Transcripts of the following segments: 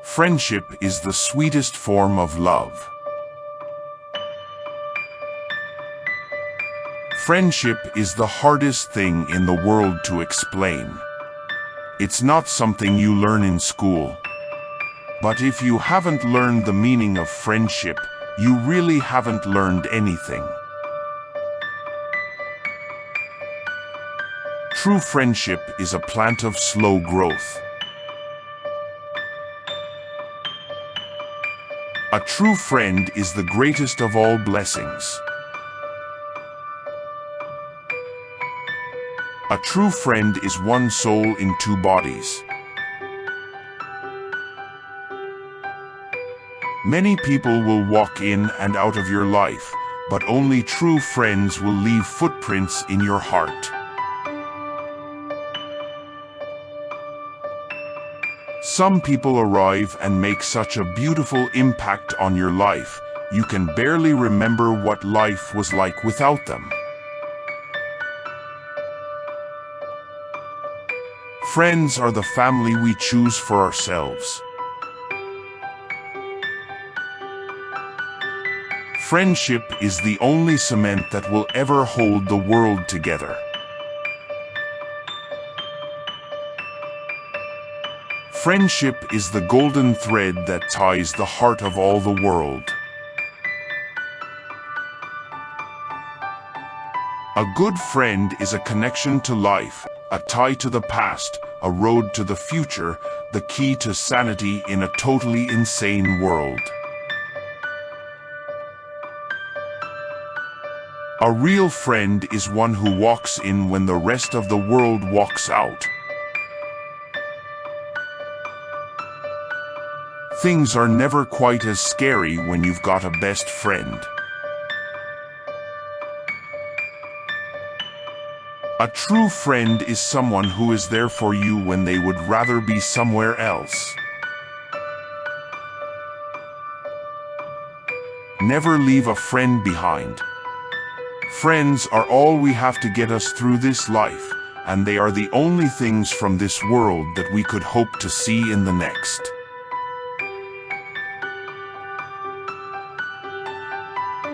Friendship is the sweetest form of love. Friendship is the hardest thing in the world to explain. It's not something you learn in school. But if you haven't learned the meaning of friendship, you really haven't learned anything. True friendship is a plant of slow growth. A true friend is the greatest of all blessings. A true friend is one soul in two bodies. Many people will walk in and out of your life, but only true friends will leave footprints in your heart. Some people arrive and make such a beautiful impact on your life, you can barely remember what life was like without them. Friends are the family we choose for ourselves. Friendship is the only cement that will ever hold the world together. Friendship is the golden thread that ties the heart of all the world. A good friend is a connection to life, a tie to the past, a road to the future, the key to sanity in a totally insane world. A real friend is one who walks in when the rest of the world walks out. Things are never quite as scary when you've got a best friend. A true friend is someone who is there for you when they would rather be somewhere else. Never leave a friend behind. Friends are all we have to get us through this life, and they are the only things from this world that we could hope to see in the next.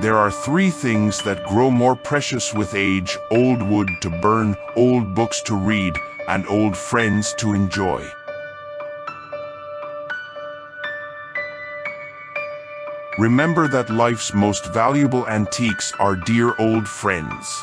There are three things that grow more precious with age: old wood to burn, old books to read, and old friends to enjoy. Remember that life's most valuable antiques are dear old friends.